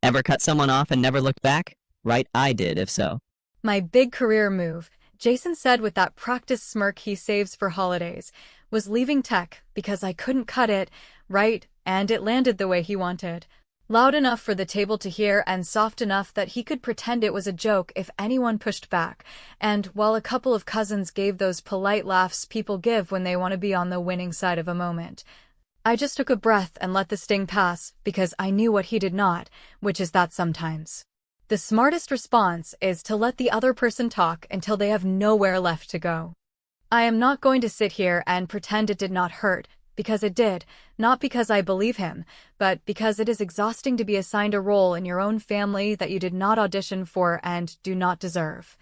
Ever cut someone off and never looked back? Right, I did, if so. My big career move, Jason said with that practice smirk he saves for holidays, was leaving tech because I couldn't cut it, right, and it landed the way he wanted. Loud enough for the table to hear and soft enough that he could pretend it was a joke if anyone pushed back, and while a couple of cousins gave those polite laughs people give when they want to be on the winning side of a moment. I just took a breath and let the sting pass because I knew what he did not, which is that sometimes the smartest response is to let the other person talk until they have nowhere left to go. I am not going to sit here and pretend it did not hurt, because it did, not because I believe him, but because it is exhausting to be assigned a role in your own family that you did not audition for and do not deserve,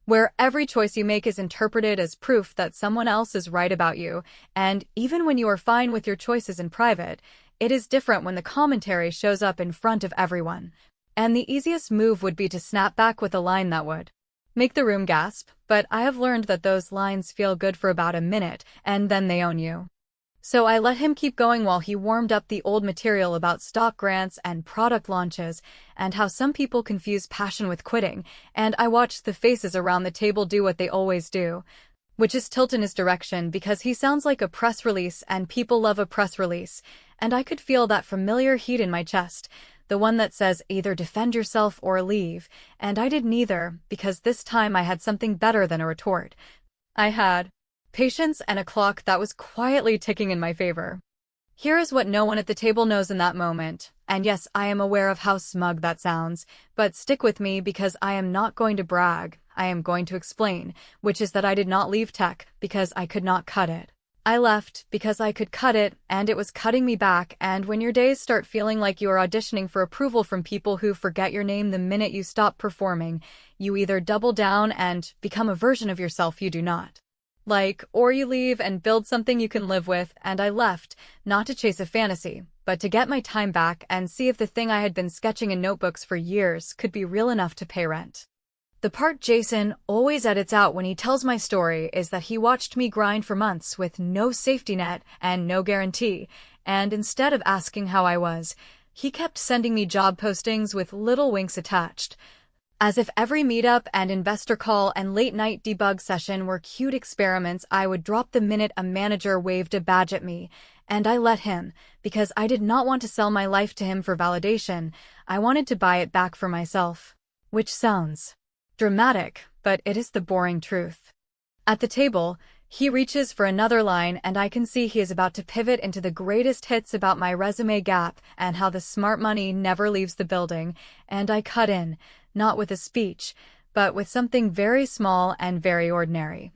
where every choice you make is interpreted as proof that someone else is right about you, and even when you are fine with your choices in private, it is different when the commentary shows up in front of everyone. And the easiest move would be to snap back with a line that would make the room gasp, but I have learned that those lines feel good for about a minute, and then they own you. So I let him keep going while he warmed up the old material about stock grants and product launches, and how some people confuse passion with quitting, and I watched the faces around the table do what they always do, which is tilt in his direction because he sounds like a press release and people love a press release, and I could feel that familiar heat in my chest, the one that says either defend yourself or leave, and I did neither because this time I had something better than a retort. I had patience and a clock that was quietly ticking in my favor. Here is what no one at the table knows in that moment, and yes, I am aware of how smug that sounds, but stick with me because I am not going to brag, I am going to explain, which is that I did not leave tech because I could not cut it. I left because I could cut it, and it was cutting me back, and when your days start feeling like you are auditioning for approval from people who forget your name the minute you stop performing, you either double down and become a version of yourself you do not like, or you leave and build something you can live with, and I left, not to chase a fantasy, but to get my time back and see if the thing I had been sketching in notebooks for years could be real enough to pay rent. The part Jason always edits out when he tells my story is that he watched me grind for months with no safety net and no guarantee, and instead of asking how I was, he kept sending me job postings with little winks attached, as if every meetup and investor call and late-night debug session were cute experiments I would drop the minute a manager waved a badge at me, and I let him, because I did not want to sell my life to him for validation, I wanted to buy it back for myself. Which sounds dramatic, but it is the boring truth. At the table, he reaches for another line and I can see he is about to pivot into the greatest hits about my resume gap and how the smart money never leaves the building, and I cut in, not with a speech, but with something very small and very ordinary.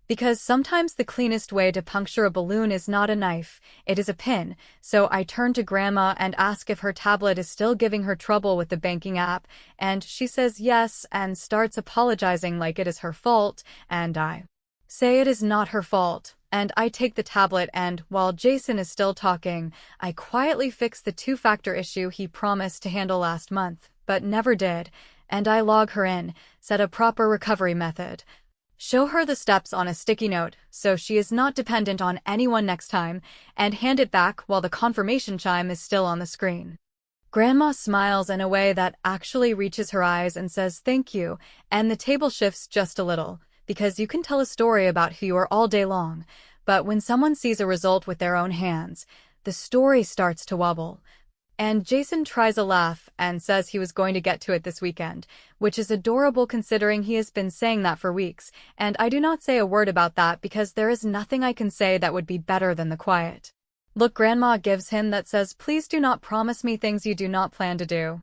Because sometimes the cleanest way to puncture a balloon is not a knife, it is a pin, so I turn to Grandma and ask if her tablet is still giving her trouble with the banking app, and she says yes and starts apologizing like it is her fault, and I say it is not her fault, and I take the tablet and, while Jason is still talking, I quietly fix the two-factor issue he promised to handle last month, but never did, and I log her in, set a proper recovery method, show her the steps on a sticky note so she is not dependent on anyone next time, and hand it back while the confirmation chime is still on the screen. Grandma smiles in a way that actually reaches her eyes and says thank you, and the table shifts just a little, because you can tell a story about who you are all day long, but when someone sees a result with their own hands, the story starts to wobble. And Jason tries a laugh and says he was going to get to it this weekend, which is adorable considering he has been saying that for weeks, and I do not say a word about that because there is nothing I can say that would be better than the quiet look Grandma gives him that says please do not promise me things you do not plan to do.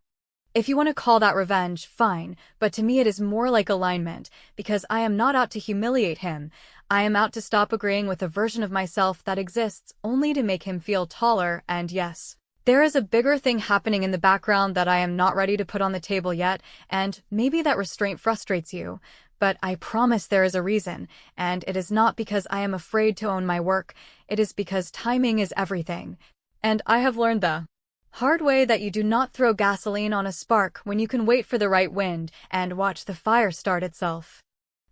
If you want to call that revenge, fine, but to me it is more like alignment, because I am not out to humiliate him, I am out to stop agreeing with a version of myself that exists only to make him feel taller, and yes, there is a bigger thing happening in the background that I am not ready to put on the table yet, and maybe that restraint frustrates you, but I promise there is a reason, and it is not because I am afraid to own my work, it is because timing is everything, and I have learned the hard way that you do not throw gasoline on a spark when you can wait for the right wind and watch the fire start itself.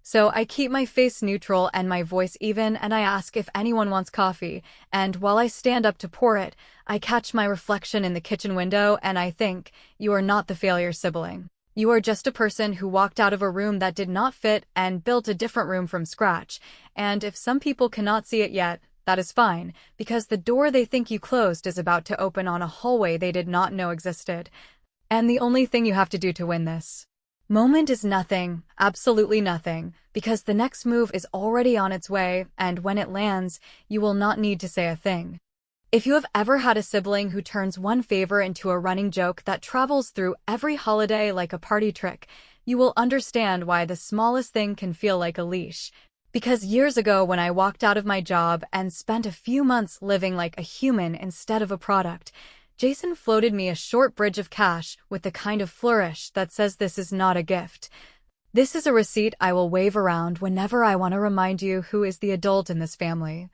So I keep my face neutral and my voice even, and I ask if anyone wants coffee, and while I stand up to pour it, I catch my reflection in the kitchen window and I think, you are not the failure sibling. You are just a person who walked out of a room that did not fit and built a different room from scratch, and if some people cannot see it yet, that is fine, because the door they think you closed is about to open on a hallway they did not know existed. And the only thing you have to do to win this moment is nothing, absolutely nothing, because the next move is already on its way, and when it lands, you will not need to say a thing. If you have ever had a sibling who turns one favor into a running joke that travels through every holiday like a party trick, you will understand why the smallest thing can feel like a leash. Because years ago when I walked out of my job and spent a few months living like a human instead of a product, Jason floated me a short bridge of cash with the kind of flourish that says this is not a gift. This is a receipt I will wave around whenever I want to remind you who is the adult in this family.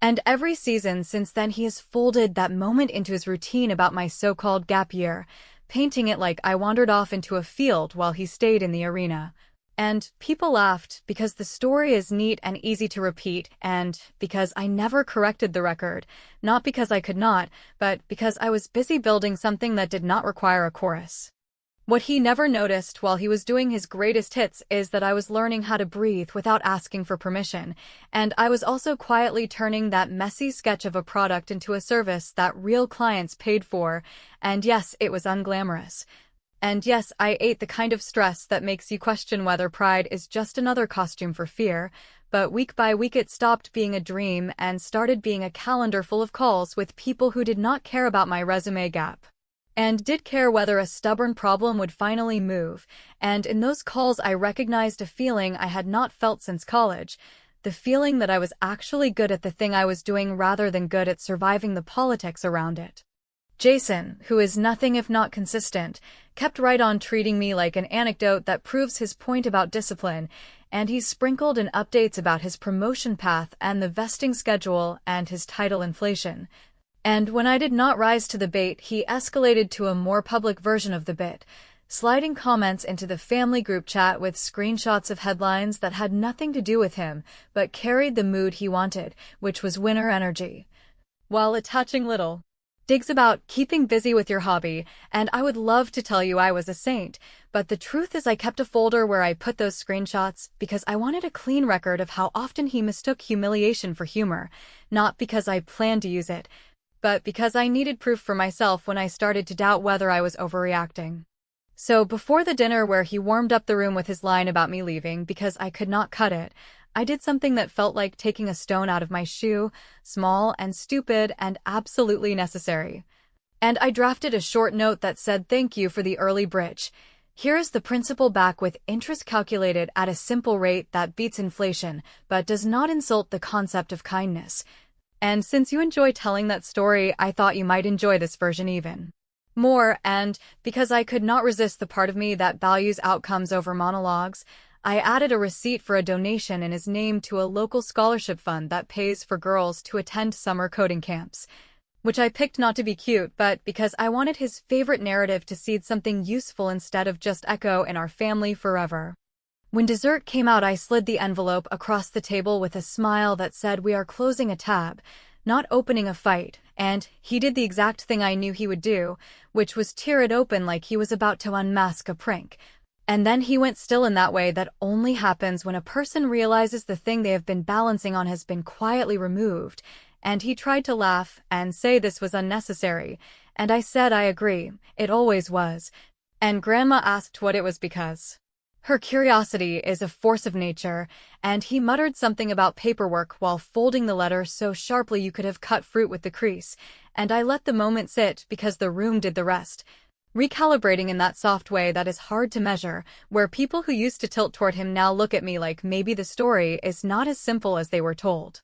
And every season since then he has folded that moment into his routine about my so-called gap year, painting it like I wandered off into a field while he stayed in the arena. And people laughed because the story is neat and easy to repeat, and because I never corrected the record, not because I could not, but because I was busy building something that did not require a chorus. What he never noticed while he was doing his greatest hits is that I was learning how to breathe without asking for permission, and I was also quietly turning that messy sketch of a product into a service that real clients paid for, and yes, it was unglamorous. And yes, I ate the kind of stress that makes you question whether pride is just another costume for fear, but week by week it stopped being a dream and started being a calendar full of calls with people who did not care about my resume gap, and did care whether a stubborn problem would finally move, and in those calls I recognized a feeling I had not felt since college, the feeling that I was actually good at the thing I was doing rather than good at surviving the politics around it. Jason, who is nothing if not consistent, kept right on treating me like an anecdote that proves his point about discipline, and he sprinkled in updates about his promotion path and the vesting schedule and his title inflation. And when I did not rise to the bait, he escalated to a more public version of the bit, sliding comments into the family group chat with screenshots of headlines that had nothing to do with him, but carried the mood he wanted, which was winner energy, while attaching little digs about keeping busy with your hobby, and I would love to tell you I was a saint, but the truth is I kept a folder where I put those screenshots because I wanted a clean record of how often he mistook humiliation for humor, not because I planned to use it, but because I needed proof for myself when I started to doubt whether I was overreacting. So before the dinner where he warmed up the room with his line about me leaving because I could not cut it, I did something that felt like taking a stone out of my shoe, small and stupid and absolutely necessary. And I drafted a short note that said thank you for the early bridge. Here is the principal back with interest calculated at a simple rate that beats inflation, but does not insult the concept of kindness. And since you enjoy telling that story, I thought you might enjoy this version even more, and because I could not resist the part of me that values outcomes over monologues, I added a receipt for a donation in his name to a local scholarship fund that pays for girls to attend summer coding camps, which I picked not to be cute, but because I wanted his favorite narrative to seed something useful instead of just echo in our family forever. When dessert came out, I slid the envelope across the table with a smile that said we are closing a tab, not opening a fight, and he did the exact thing I knew he would do, which was tear it open like he was about to unmask a prank. And then he went still in that way that only happens when a person realizes the thing they have been balancing on has been quietly removed, and he tried to laugh and say this was unnecessary, and I said I agree, it always was, and Grandma asked what it was because her curiosity is a force of nature, and he muttered something about paperwork while folding the letter so sharply you could have cut fruit with the crease, and I let the moment sit because the room did the rest, recalibrating in that soft way that is hard to measure, where people who used to tilt toward him now look at me like maybe the story is not as simple as they were told.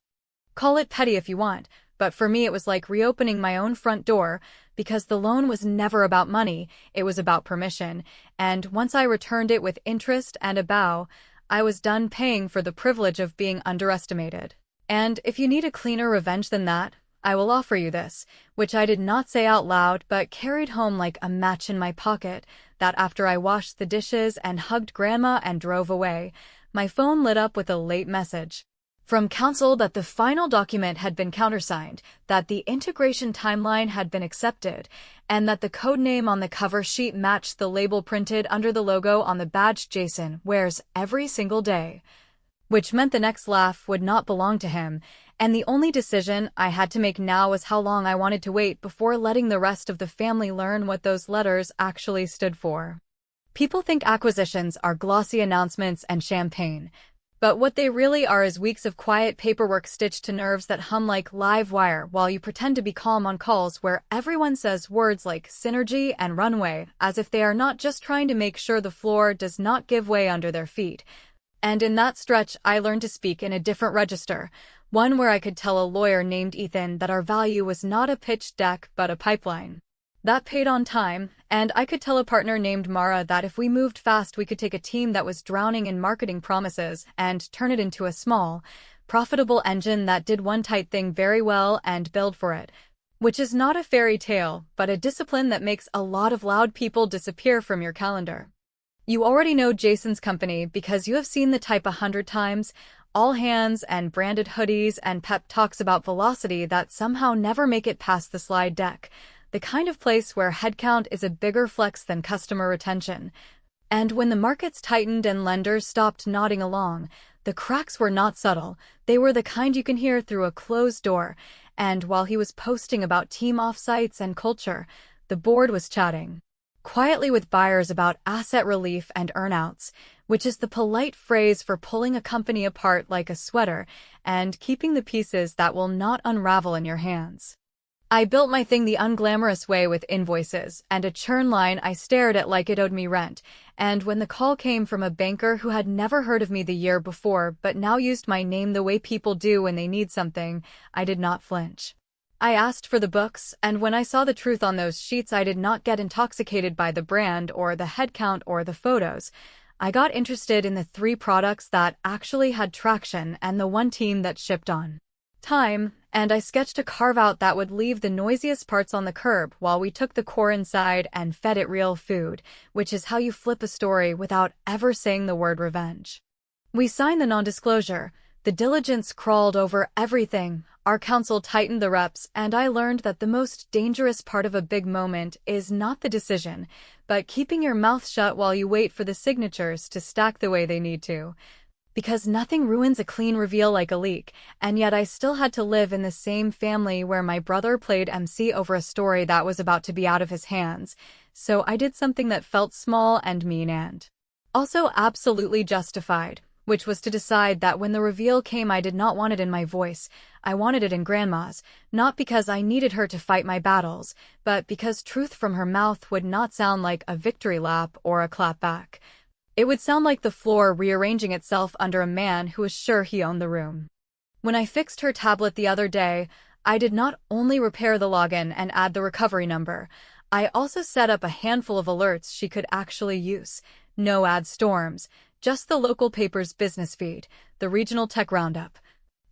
Call it petty if you want, but for me it was like reopening my own front door, because the loan was never about money, it was about permission, and once I returned it with interest and a bow, I was done paying for the privilege of being underestimated. And if you need a cleaner revenge than that, I will offer you this, which I did not say out loud but carried home like a match in my pocket, that after I washed the dishes and hugged Grandma and drove away, my phone lit up with a late message from counsel that the final document had been countersigned, that the integration timeline had been accepted, and that the code name on the cover sheet matched the label printed under the logo on the badge Jason wears every single day. Which meant the next laugh would not belong to him, and the only decision I had to make now was how long I wanted to wait before letting the rest of the family learn what those letters actually stood for. People think acquisitions are glossy announcements and champagne, but what they really are is weeks of quiet paperwork stitched to nerves that hum like live wire while you pretend to be calm on calls where everyone says words like synergy and runway as if they are not just trying to make sure the floor does not give way under their feet. And in that stretch, I learned to speak in a different register, one where I could tell a lawyer named Ethan that our value was not a pitch deck but a pipeline. That paid on time, and I could tell a partner named Mara that if we moved fast we could take a team that was drowning in marketing promises and turn it into a small, profitable engine that did one tight thing very well and build for it. Which is not a fairy tale, but a discipline that makes a lot of loud people disappear from your calendar. You already know Jason's company because you have seen the type 100 times, all hands and branded hoodies and pep talks about velocity that somehow never make it past the slide deck. The kind of place where headcount is a bigger flex than customer retention. And when the markets tightened and lenders stopped nodding along, the cracks were not subtle. They were the kind you can hear through a closed door. And while he was posting about team offsites and culture, the board was chatting quietly with buyers about asset relief and earnouts, which is the polite phrase for pulling a company apart like a sweater and keeping the pieces that will not unravel in your hands. I built my thing the unglamorous way with invoices and a churn line I stared at like it owed me rent, and when the call came from a banker who had never heard of me the year before but now used my name the way people do when they need something, I did not flinch. I asked for the books, and when I saw the truth on those sheets I did not get intoxicated by the brand or the headcount or the photos. I got interested in the 3 products that actually had traction and the 1 team that shipped on time, and I sketched a carve-out that would leave the noisiest parts on the curb while we took the core inside and fed it real food, which is how you flip a story without ever saying the word revenge. We signed the non-disclosure. The diligence crawled over everything. Our counsel tightened the reps, and I learned that the most dangerous part of a big moment is not the decision, but keeping your mouth shut while you wait for the signatures to stack the way they need to. Because nothing ruins a clean reveal like a leak, and yet I still had to live in the same family where my brother played MC over a story that was about to be out of his hands, so I did something that felt small and mean and also absolutely justified, which was to decide that when the reveal came I did not want it in my voice, I wanted it in Grandma's, not because I needed her to fight my battles, but because truth from her mouth would not sound like a victory lap or a clap back. It would sound like the floor rearranging itself under a man who was sure he owned the room. When I fixed her tablet the other day, I did not only repair the login and add the recovery number, I also set up a handful of alerts she could actually use. No ad storms, just the local paper's business feed, the regional tech roundup,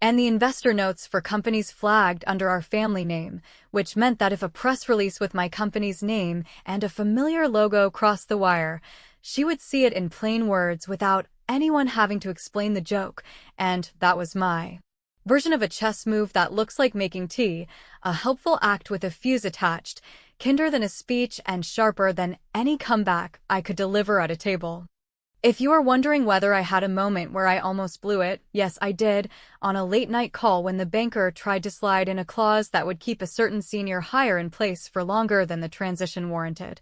and the investor notes for companies flagged under our family name, which meant that if a press release with my company's name and a familiar logo crossed the wire, she would see it in plain words without anyone having to explain the joke, and that was my version of a chess move that looks like making tea, a helpful act with a fuse attached, kinder than a speech and sharper than any comeback I could deliver at a table. If you are wondering whether I had a moment where I almost blew it, yes I did, on a late-night call when the banker tried to slide in a clause that would keep a certain senior hire in place for longer than the transition warranted.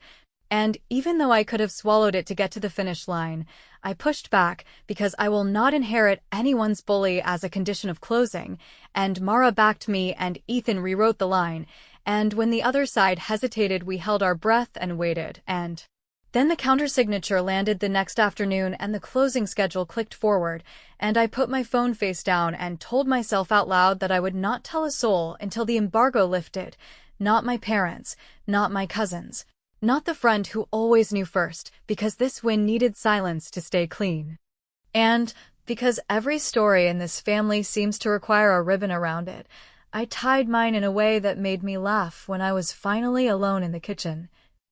And even though I could have swallowed it to get to the finish line, I pushed back because I will not inherit anyone's bully as a condition of closing, and Mara backed me and Ethan rewrote the line, and when the other side hesitated we held our breath and waited, and then the countersignature landed the next afternoon and the closing schedule clicked forward, and I put my phone face down and told myself out loud that I would not tell a soul until the embargo lifted. Not my parents, not my cousins, not the friend who always knew first, because this win needed silence to stay clean. And because every story in this family seems to require a ribbon around it, I tied mine in a way that made me laugh when I was finally alone in the kitchen.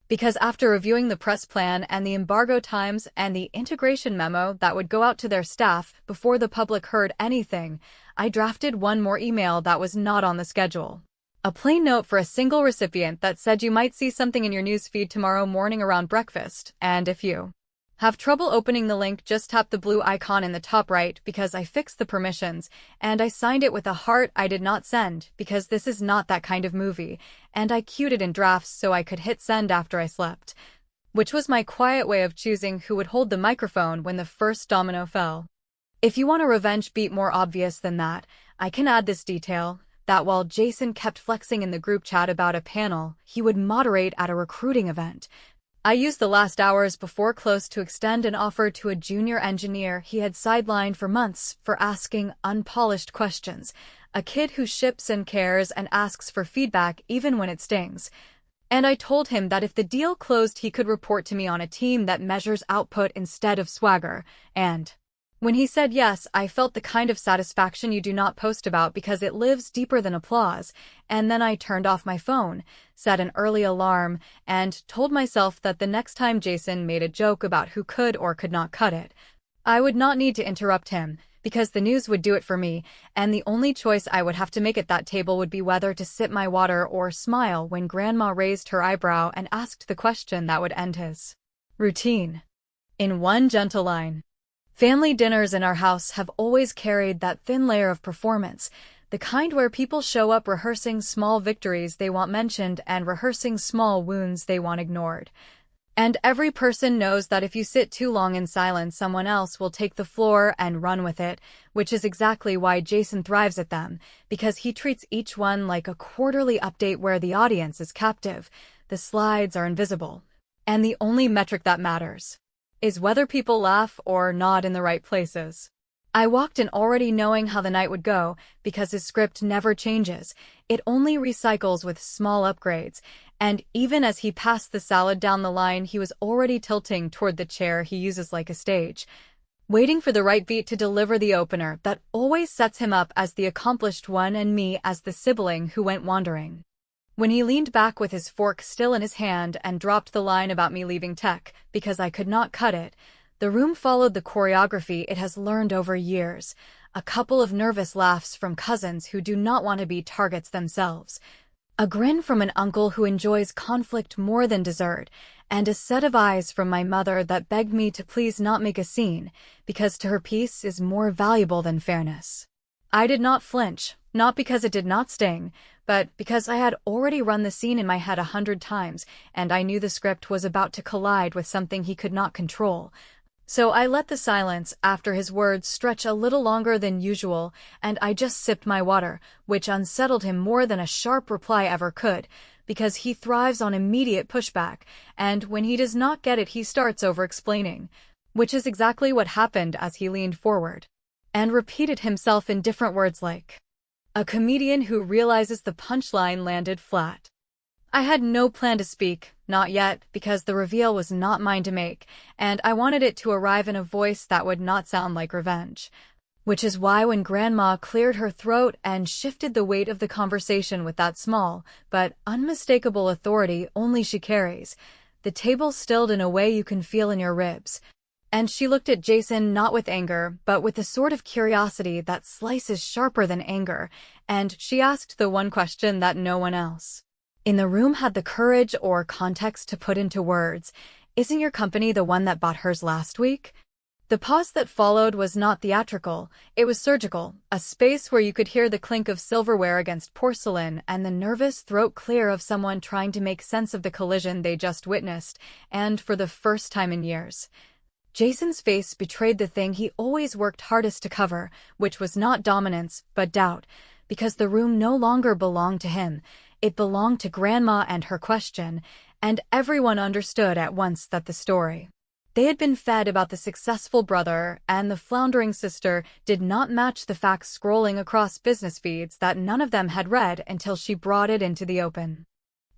Because after reviewing the press plan and the embargo times and the integration memo that would go out to their staff before the public heard anything, I drafted one more email that was not on the schedule. A plain note for a single recipient that said you might see something in your news feed tomorrow morning around breakfast, and if you have trouble opening the link, just tap the blue icon in the top right because I fixed the permissions, and I signed it with a heart I did not send because this is not that kind of movie, and I queued it in drafts so I could hit send after I slept, which was my quiet way of choosing who would hold the microphone when the first domino fell. If you want a revenge beat more obvious than that, I can add this detail, that while Jason kept flexing in the group chat about a panel he would moderate at a recruiting event, I used the last hours before close to extend an offer to a junior engineer he had sidelined for months for asking unpolished questions, a kid who ships and cares and asks for feedback even when it stings. And I told him that if the deal closed he could report to me on a team that measures output instead of swagger, and when he said yes, I felt the kind of satisfaction you do not post about because it lives deeper than applause, and then I turned off my phone, set an early alarm, and told myself that the next time Jason made a joke about who could or could not cut it, I would not need to interrupt him, because the news would do it for me, and the only choice I would have to make at that table would be whether to sip my water or smile when Grandma raised her eyebrow and asked the question that would end his routine. In one gentle line. Family dinners in our house have always carried that thin layer of performance, the kind where people show up rehearsing small victories they want mentioned and rehearsing small wounds they want ignored. And every person knows that if you sit too long in silence, someone else will take the floor and run with it, which is exactly why Jason thrives at them, because he treats each one like a quarterly update where the audience is captive, the slides are invisible, and the only metric that matters is whether people laugh or nod in the right places. I walked in already knowing how the night would go, because his script never changes. It only recycles with small upgrades, and even as he passed the salad down the line, he was already tilting toward the chair he uses like a stage, waiting for the right beat to deliver the opener that always sets him up as the accomplished one and me as the sibling who went wandering. When he leaned back with his fork still in his hand and dropped the line about me leaving tech because I could not cut it, the room followed the choreography it has learned over years, a couple of nervous laughs from cousins who do not want to be targets themselves, a grin from an uncle who enjoys conflict more than dessert, and a set of eyes from my mother that begged me to please not make a scene, because to her peace is more valuable than fairness. I did not flinch, not because it did not sting, but because I had already run the scene in my head 100 times, and I knew the script was about to collide with something he could not control. So I let the silence after his words stretch a little longer than usual, and I just sipped my water, which unsettled him more than a sharp reply ever could, because he thrives on immediate pushback, and when he does not get it he starts over-explaining, which is exactly what happened as he leaned forward and repeated himself in different words like a comedian who realizes the punchline landed flat. I had no plan to speak, not yet, because the reveal was not mine to make, and I wanted it to arrive in a voice that would not sound like revenge. Which is why when Grandma cleared her throat and shifted the weight of the conversation with that small, but unmistakable authority only she carries, the table stilled in a way you can feel in your ribs. And she looked at Jason not with anger, but with the sort of curiosity that slices sharper than anger, and she asked the one question that no one else in the room had the courage or context to put into words. Isn't your company the one that bought hers last week? The pause that followed was not theatrical, it was surgical, a space where you could hear the clink of silverware against porcelain and the nervous throat clear of someone trying to make sense of the collision they just witnessed, and for the first time in years. Jason's face betrayed the thing he always worked hardest to cover, which was not dominance, but doubt, because the room no longer belonged to him. It belonged to Grandma and her question, and everyone understood at once that the story they had been fed about the successful brother and the floundering sister did not match the facts scrolling across business feeds that none of them had read until she brought it into the open.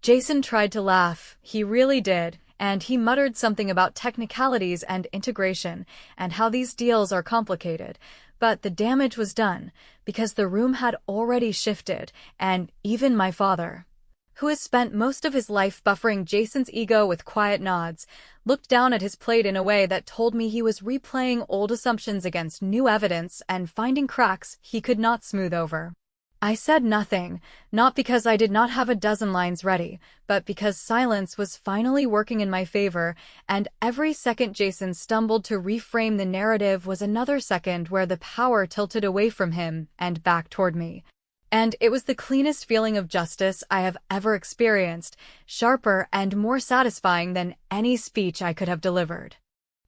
Jason tried to laugh, he really did, and he muttered something about technicalities and integration and how these deals are complicated, but the damage was done, because the room had already shifted, and even my father, who has spent most of his life buffering Jason's ego with quiet nods, looked down at his plate in a way that told me he was replaying old assumptions against new evidence and finding cracks he could not smooth over. I said nothing, not because I did not have a dozen lines ready, but because silence was finally working in my favor, and every second Jason stumbled to reframe the narrative was another second where the power tilted away from him and back toward me. And it was the cleanest feeling of justice I have ever experienced, sharper and more satisfying than any speech I could have delivered.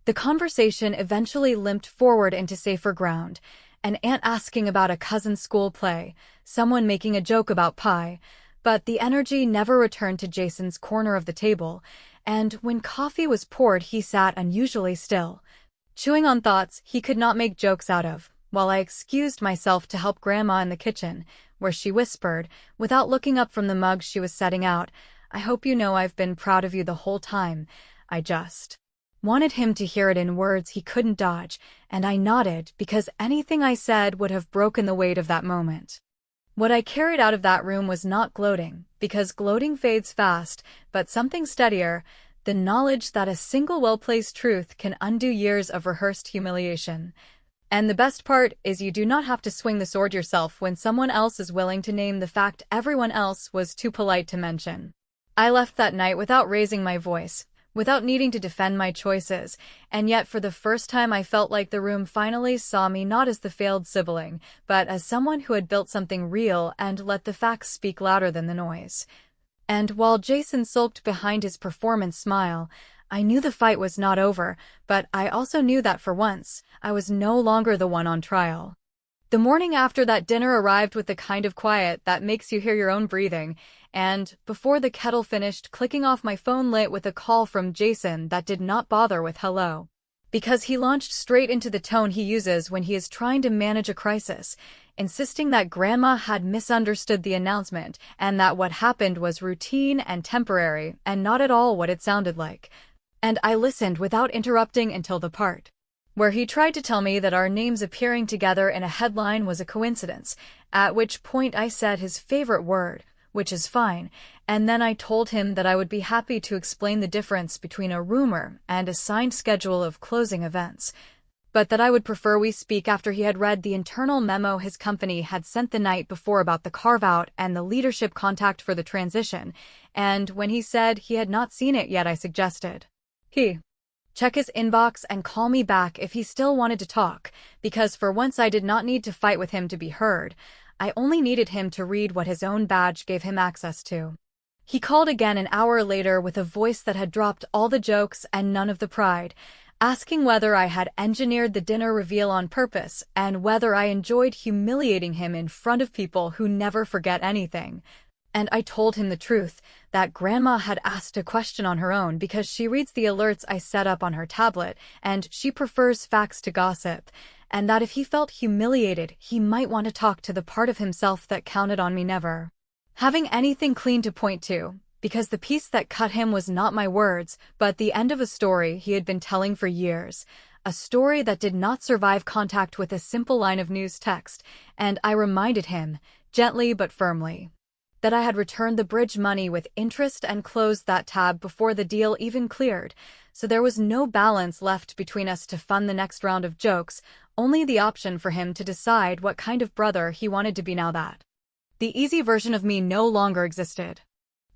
The conversation eventually limped forward into safer ground, an aunt asking about a cousin's school play, someone making a joke about pie, but the energy never returned to Jason's corner of the table, and when coffee was poured he sat unusually still, chewing on thoughts he could not make jokes out of, while I excused myself to help Grandma in the kitchen, where she whispered, without looking up from the mug she was setting out, "I hope you know I've been proud of you the whole time. I just wanted him to hear it in words he couldn't dodge, and I nodded because anything I said would have broken the weight of that moment. What I carried out of that room was not gloating, because gloating fades fast, but something steadier, the knowledge that a single well-placed truth can undo years of rehearsed humiliation. And the best part is you do not have to swing the sword yourself when someone else is willing to name the fact everyone else was too polite to mention. I left that night without raising my voice, without needing to defend my choices, and yet for the first time I felt like the room finally saw me not as the failed sibling, but as someone who had built something real and let the facts speak louder than the noise. And while Jason sulked behind his performance smile, I knew the fight was not over, but I also knew that for once, I was no longer the one on trial. The morning after that dinner arrived with the kind of quiet that makes you hear your own breathing, and, before the kettle finished clicking off, my phone lit with a call from Jason that did not bother with hello. Because he launched straight into the tone he uses when he is trying to manage a crisis, insisting that Grandma had misunderstood the announcement and that what happened was routine and temporary and not at all what it sounded like. And I listened without interrupting until the part where he tried to tell me that our names appearing together in a headline was a coincidence, at which point I said his favorite word, which is fine, and then I told him that I would be happy to explain the difference between a rumor and a signed schedule of closing events, but that I would prefer we speak after he had read the internal memo his company had sent the night before about the carve-out and the leadership contact for the transition, and when he said he had not seen it yet, I suggested he check his inbox and call me back if he still wanted to talk, because for once I did not need to fight with him to be heard. I only needed him to read what his own badge gave him access to. He called again an hour later with a voice that had dropped all the jokes and none of the pride, asking whether I had engineered the dinner reveal on purpose and whether I enjoyed humiliating him in front of people who never forget anything. And I told him the truth, that Grandma had asked a question on her own because she reads the alerts I set up on her tablet, and she prefers facts to gossip, and that if he felt humiliated, he might want to talk to the part of himself that counted on me never having anything clean to point to, because the piece that cut him was not my words, but the end of a story he had been telling for years, a story that did not survive contact with a simple line of news text, and I reminded him, gently but firmly, that I had returned the bridge money with interest and closed that tab before the deal even cleared, so there was no balance left between us to fund the next round of jokes, only the option for him to decide what kind of brother he wanted to be now that the easy version of me no longer existed.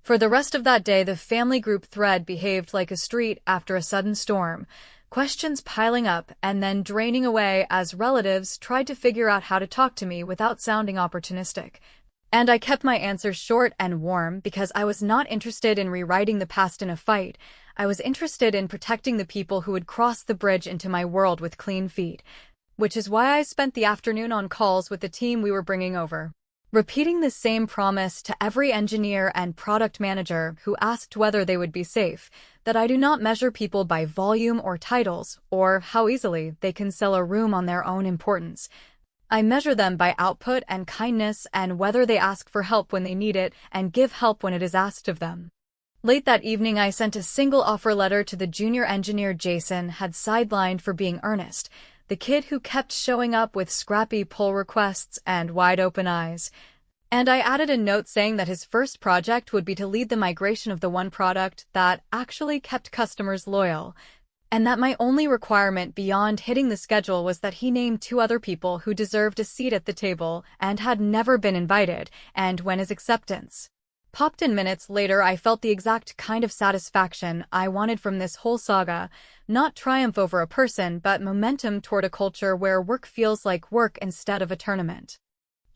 For the rest of that day, the family group thread behaved like a street after a sudden storm, questions piling up and then draining away as relatives tried to figure out how to talk to me without sounding opportunistic. And I kept my answers short and warm because I was not interested in rewriting the past in a fight. I was interested in protecting the people who would cross the bridge into my world with clean feet, which is why I spent the afternoon on calls with the team we were bringing over, repeating the same promise to every engineer and product manager who asked whether they would be safe, that I do not measure people by volume or titles, or how easily they can sell a room on their own importance. I measure them by output and kindness and whether they ask for help when they need it and give help when it is asked of them. Late that evening, I sent a single offer letter to the junior engineer Jason had sidelined for being earnest, the kid who kept showing up with scrappy pull requests and wide-open eyes. And I added a note saying that his first project would be to lead the migration of the one product that actually kept customers loyal, and that my only requirement beyond hitting the schedule was that he name 2 other people who deserved a seat at the table and had never been invited, and when his acceptance popped in minutes later, I felt the exact kind of satisfaction I wanted from this whole saga, not triumph over a person, but momentum toward a culture where work feels like work instead of a tournament.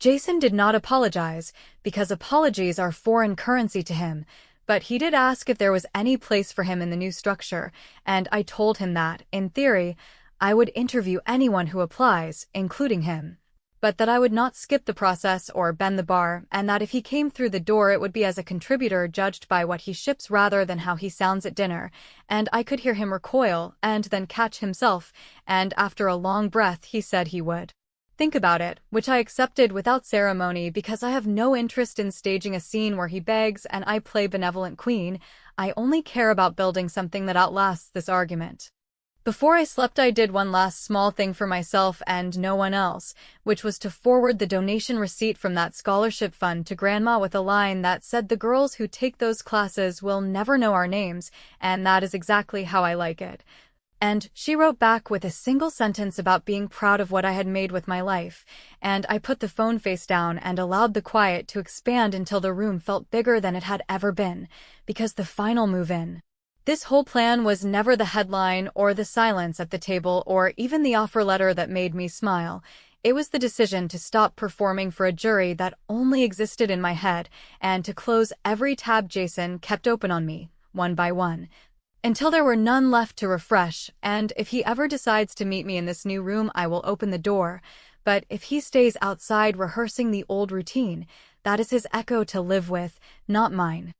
Jason did not apologize, because apologies are foreign currency to him, but he did ask if there was any place for him in the new structure, and I told him that, in theory, I would interview anyone who applies, including him, but that I would not skip the process or bend the bar, and that if he came through the door it would be as a contributor judged by what he ships rather than how he sounds at dinner, and I could hear him recoil, and then catch himself, and after a long breath he said he would think about it, which I accepted without ceremony because I have no interest in staging a scene where he begs and I play benevolent queen. I only care about building something that outlasts this argument. Before I slept, I did one last small thing for myself and no one else, which was to forward the donation receipt from that scholarship fund to Grandma with a line that said the girls who take those classes will never know our names, and that is exactly how I like it. And she wrote back with a single sentence about being proud of what I had made with my life, and I put the phone face down and allowed the quiet to expand until the room felt bigger than it had ever been, because the final move-in. This whole plan was never the headline or the silence at the table or even the offer letter that made me smile. It was the decision to stop performing for a jury that only existed in my head and to close every tab Jason kept open on me, one by one, until there were none left to refresh, and if he ever decides to meet me in this new room, I will open the door. But if he stays outside rehearsing the old routine, that is his echo to live with, not mine.